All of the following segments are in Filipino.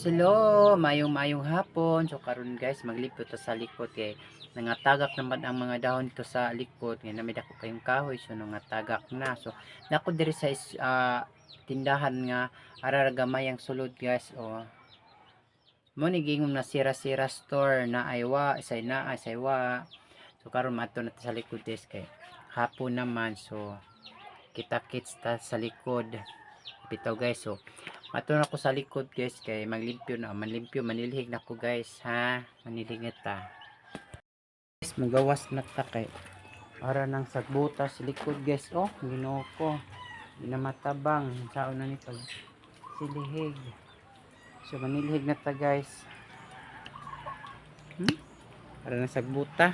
Hello, mayong hapon. So karon guys, maglipot ta sa likod kay nangatagak naman ang mga dahon to sa likod. Nga namid ako kayong kahoy so nangatagak na. So nako diri sa tindahan nga araragamay ang sulod guys. O mo ni gingong na sira-sira store na aywa, isay na isaywa. So karon mato na ta sa likod guys kay hapon naman. So kita-kits ta sa likod. Bitaw guys, so mato na ko sa likod guys kay maglimpyo na, manilhig na ko guys ha, manilhig ta guys, magawas na ta kay ara nang sagbuta sa likod guys. Oh Ginoo ko, ginamatabang sao na ni pag silihig. So manilhig na ta guys, ara nang sagbuta.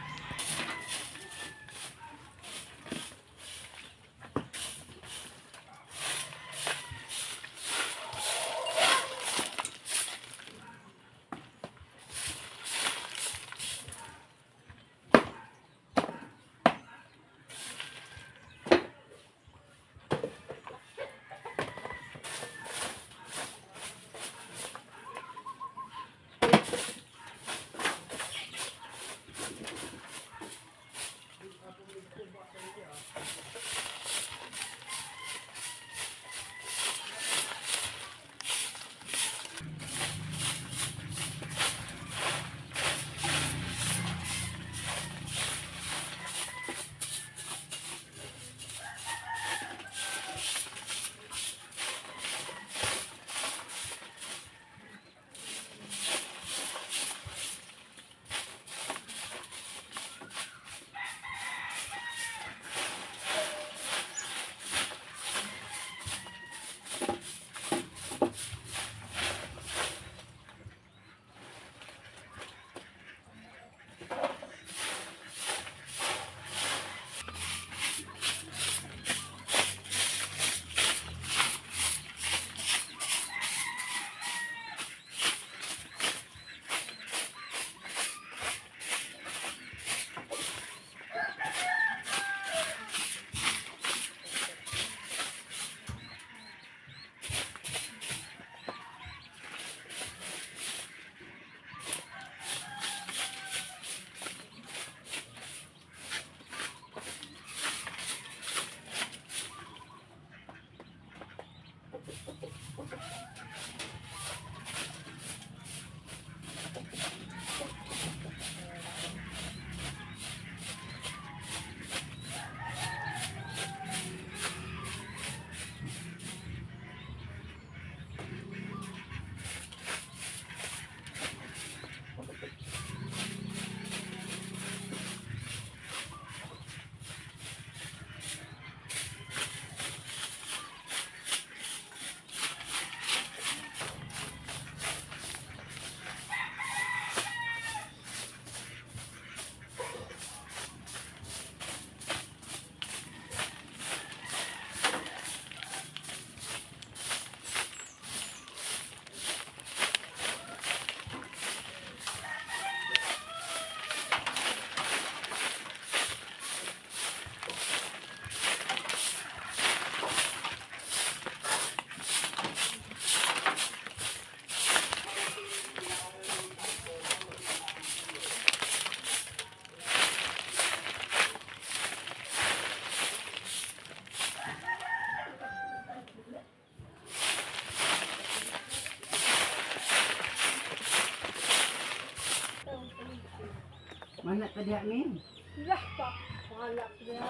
Mana tadi amin? Lah pak, malak dia.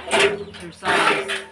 Exercise.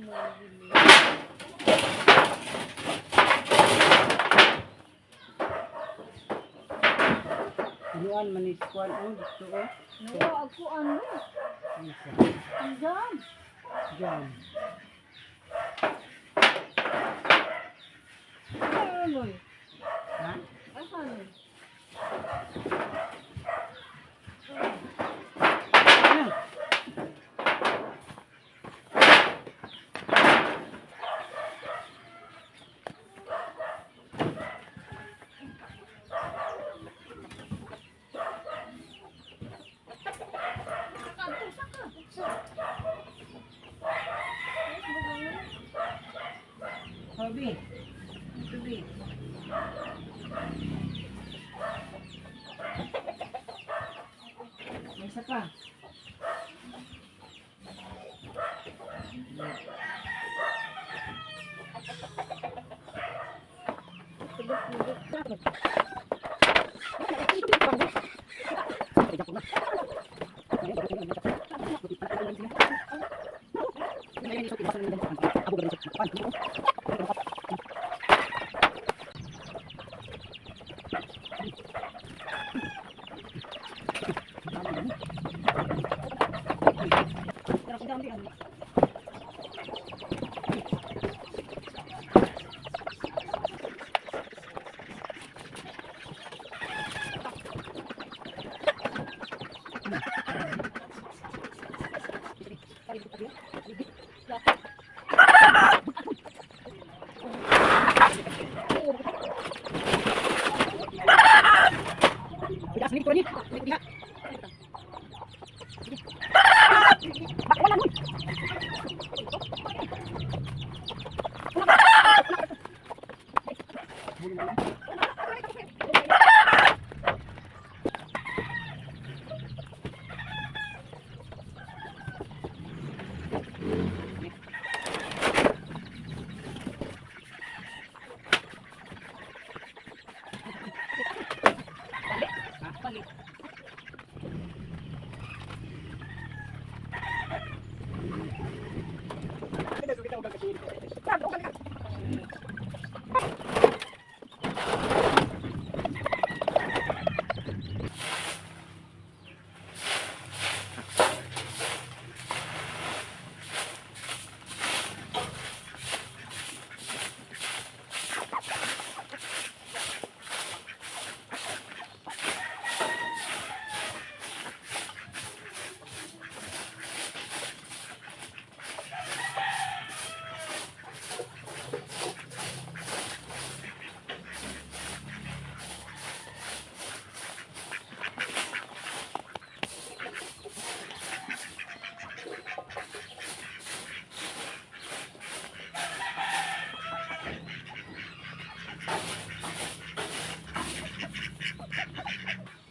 Iluan manis kuan dito oh. No, ako ano? Isa. Jam. Jam. Ano? Ha? Ano? Ano? Hobi. Hobi. May isa pa.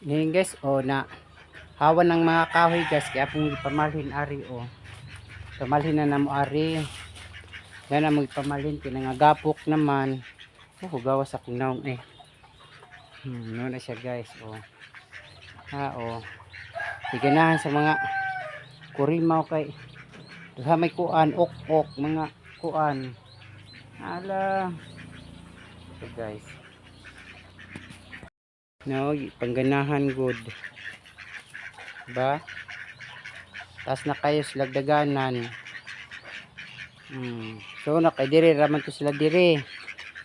Ngayon guys, na hawan ng mga kahoy guys, kaya pong ipamalhin ari pamalhin na namo ari. Yan na magpamalhin, pinangagapok naman. Gawas akong naong no na siya guys, Tiganahan sa mga kurimaw kay sa may kuan, ok, mga kuan. Ala. So guys. No, pangganahan good. Ba? Tas na kayo sila daganan. So na kay dire raman to sila dire.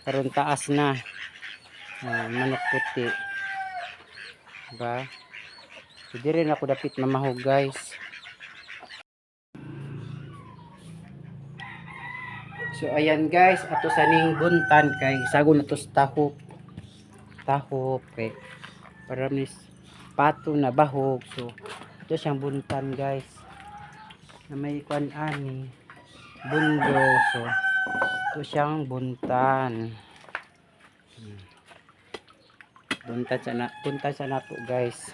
Karon taas na. Manok puti. Ba? So dire na ko dapit mamahog guys. So ayan guys, ato sa ning buntan kay sago na to sa tahop kay para mis pato na bahog. So ito siyang buntan guys na may kuan ani bundo. So ito siyang buntan. Buntan sa nato guys.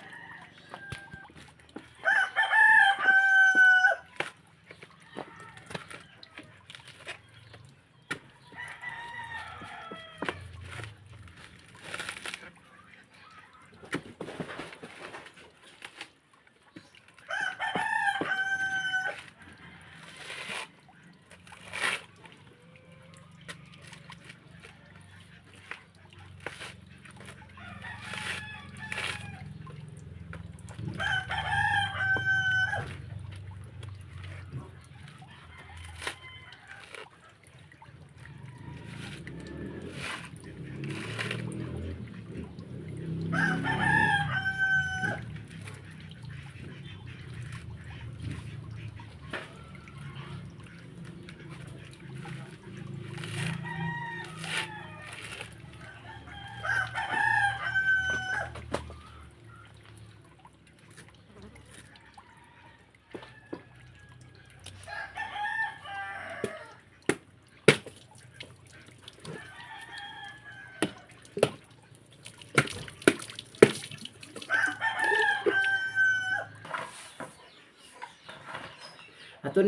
ato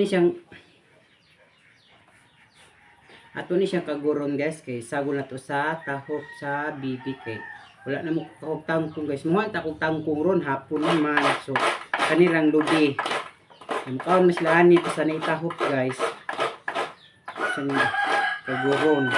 ni siyang kaguron guys kay sagol na to sa tahop sa bibi kay wala na mo kahog tangkong guys. Muha ta kog tangkong ron hapon naman. So kanirang lubi. Ang kaon mas lahan nito sa naitahop guys. Sa ni kaguron.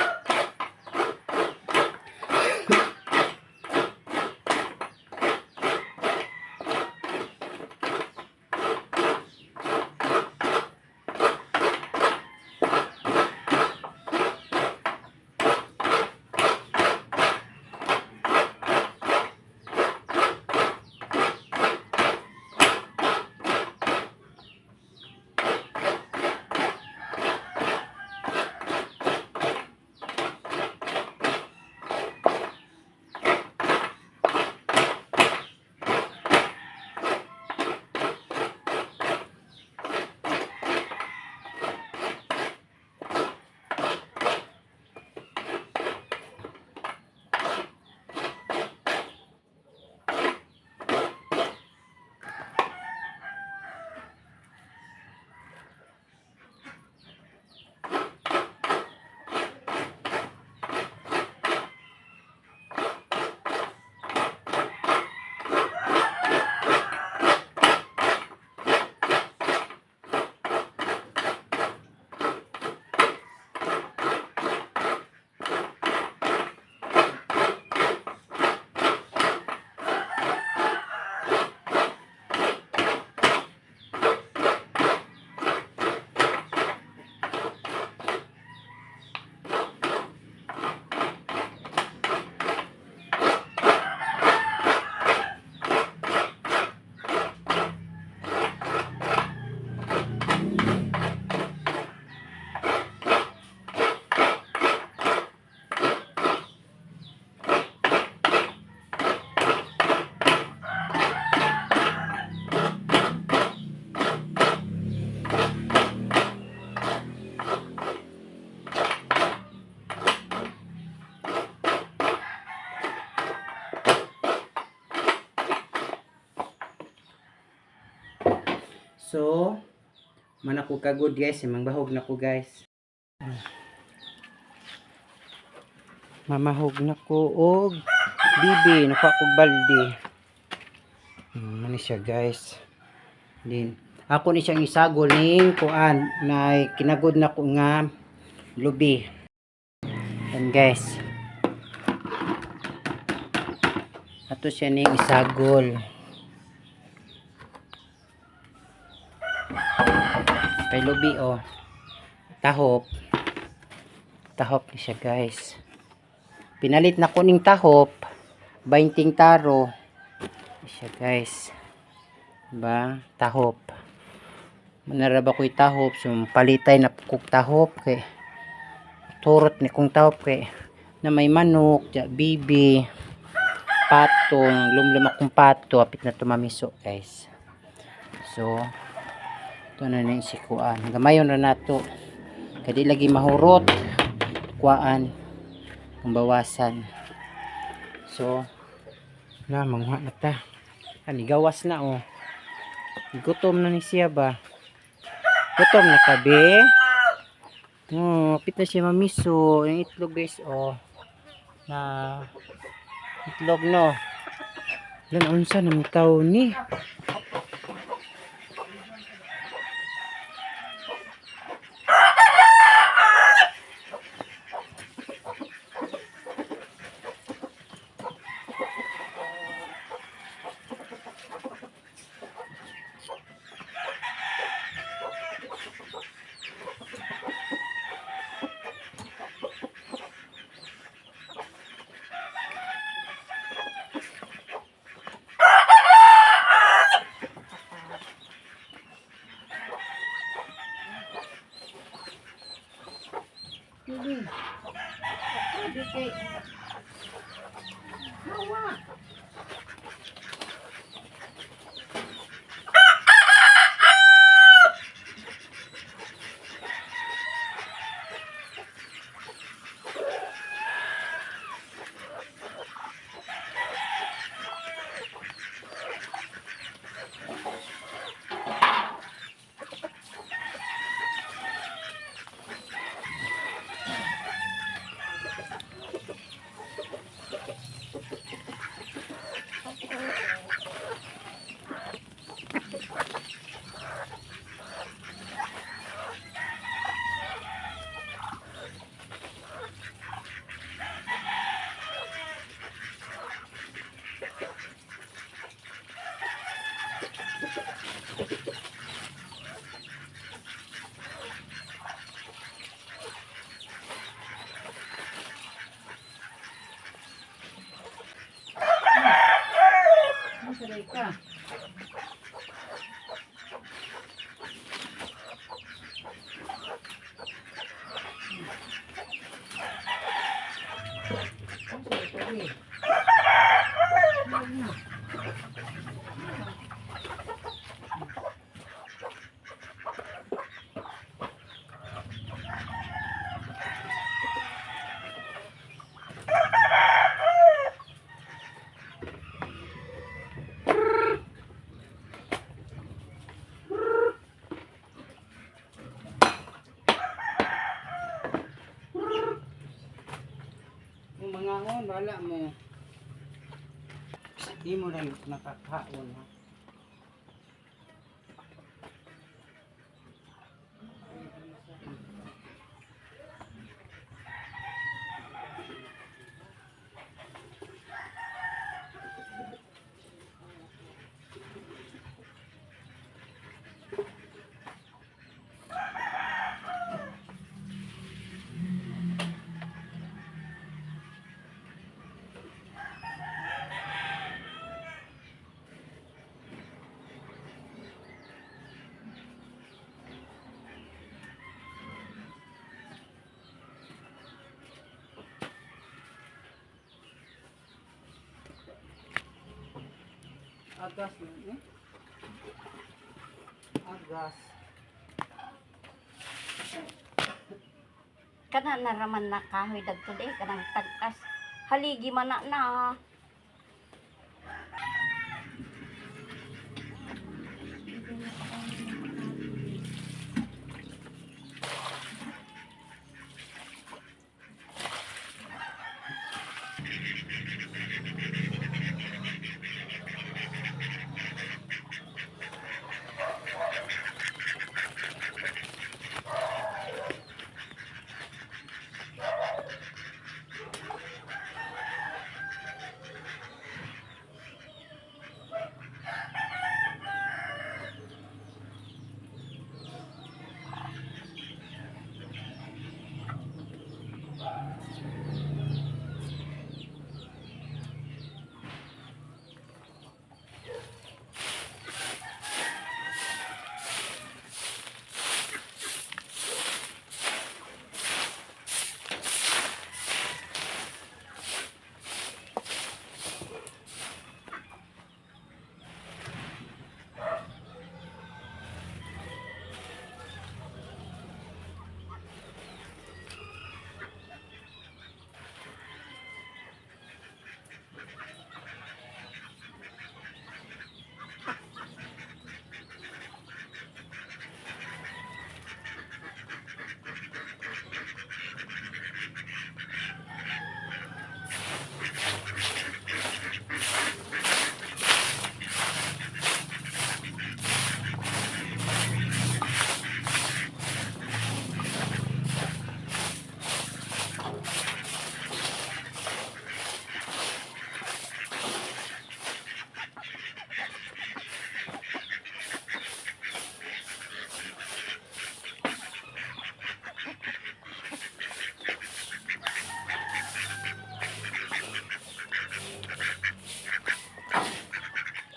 So, man ako kagod guys, mangbahog na ko guys. Mamahog na ko og bibi, nakuha ko balde. Mani siya guys. Din ako ni siyang isagol ning kuan na kinagod na ko nga lubi. And guys. Ato siya ning isagol. Kay lubi oh. Tahop ni siya guys. Pinalit na ko ning tahop 20 taro siya guys. Ba tahop manaraba ko tahop so palitay na kog tahop kay turot ni kong tahop kay na may manok ja bibi patong lumlum akong pato apit na tumamiso guys. So ito na na yung sikuan. Gamayon na nato. Kadi lagi mahurot. Kuaan. Ang bawasan. So, na, manguha na ta. Ani, gawas na oh. Gutom na ni siya ba? Gutom na ka be? Oh, apit na siya mamiso. Yung itlog guys oh. Na, itlog no. Lan, unsa na mitaw ni? wala mo. Hindi mo lang nakakaon ha. Agas na eh. Agas. Kana naraman na kahoy dagto de kanang tagkas haligi man na.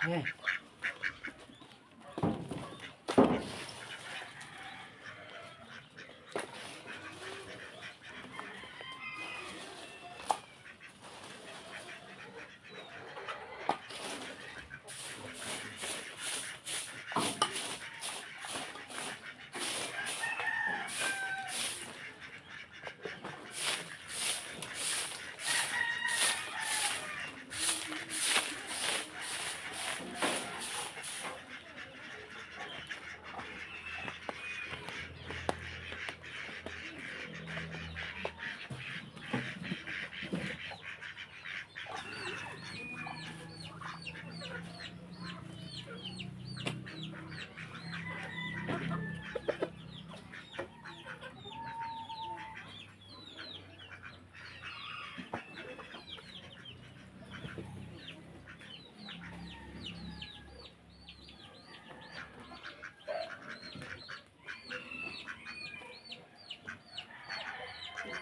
Ayan.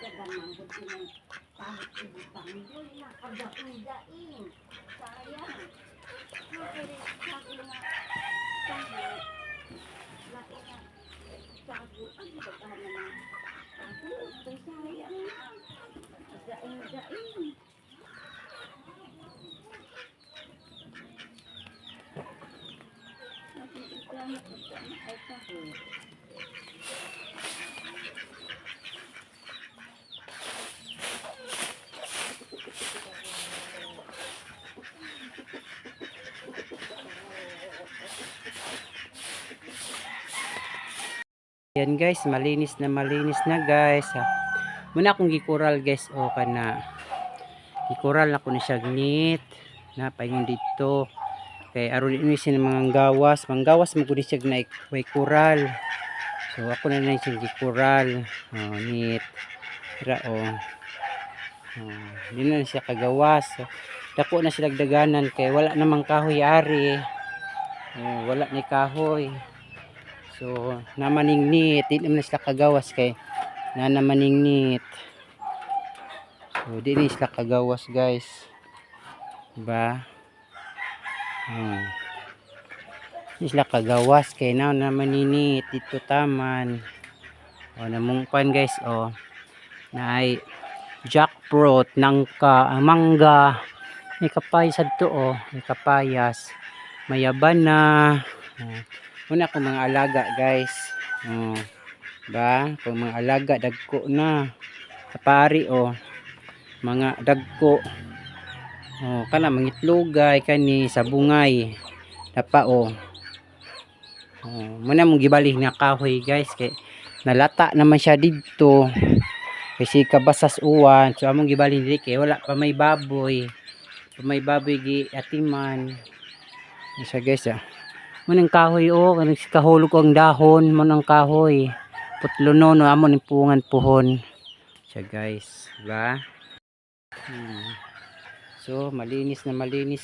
Ganang gud ini pahit ibutang yun na kadaing-daing. Sayang. Makiri sabi nga sabi laki nga sabi ang pagkahan naman. Ako, ito sayang na. Daing-daing. Nakikita mo ito na ay kahit. Yan guys, malinis na guys ha. Muna akong gikural guys o kana ikural na ko ni siya gnit na paingon dito kay aron ini siya ng mga manggawas mo gud siya na way kural. So ako na lang siya gikural. Nit ra di na siya kagawas. So, dako na sila daganan kay wala namang kahoy ari. Wala ni kahoy. So namaningnit di naman sila kagawas kay namaningnit. So di ni sila kagawas guys. Diba? Di sila kagawas kay namaninit dito taman. Namong pan guys na ay jackfruit, nangka, mangga, may kapayas adto may kapayas, mayabana. Una ko mga alaga guys. Ba, kung mga alaga dagko na. Kapari mga dagko. Kana mangitlugay kani sa bungay. Dapa muna mong gibalih na kahoy guys kay nalata naman siya dito. Kasi kabasas uwan. So among gibalih diri kay wala pa may baboy. May baboy gi atiman. Isa guys munang kahoy kanang kahulog ang dahon mo ng kahoy. Putluno no amo ni pungan puhon. Siya guys, diba? So malinis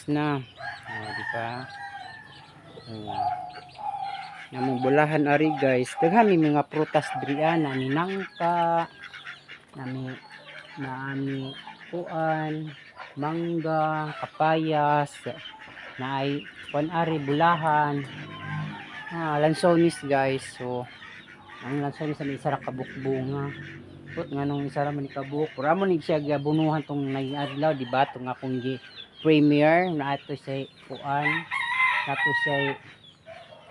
na. Diba? Namong bulahan ari guys. Daghan mi mga prutas diri ana ni nangka, nami kuan, mangga, kapayas, naay kuan ari bulahan. Lansonis guys. So ang lansonis na isa ra kabukbunga. Put nganong isa ra man kabuk. Ura mo ni siya gabunuhan tong naiadlaw di ba tong akong gi premier na ato siya kuan. Tapos siya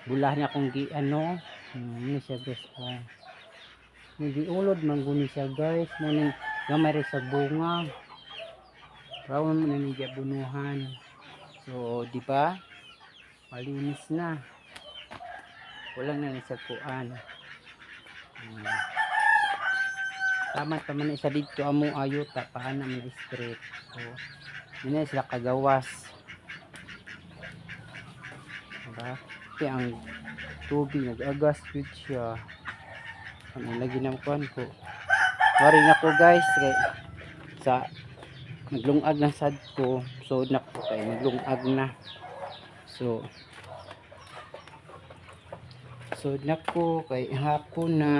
bulahan akong gi ni siya guys. Giulod man guni siya guys. Nang gamay rin sa bunga. Rawon mo na niya bunuhan. So di ba? Malinis na. Walang na sa kuan. Tama na isa dito amo ayuta paana mo district. So yun sila kagawas. Diba? Kaya ang tubig nag-agas good siya. Ano lagi ng kuan ko. Wari na ko guys kay sa naglungag na sad ko. So na ko kay naglungag na. So na ko kay hapon na.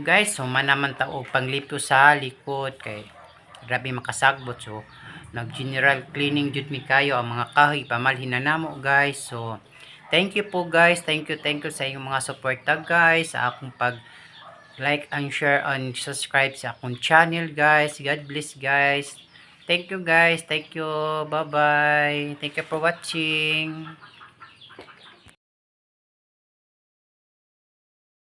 Guys, so manaman tao panglipo sa likod kay grabe makasagbot. So nag general cleaning jud mi kayo ang mga kahoy pamalhin na namo guys. So thank you po guys, thank you sa inyong mga suporta guys sa akong pag like and share and subscribe sa akong channel guys. God bless guys. Thank you guys, thank you, bye bye, thank you for watching.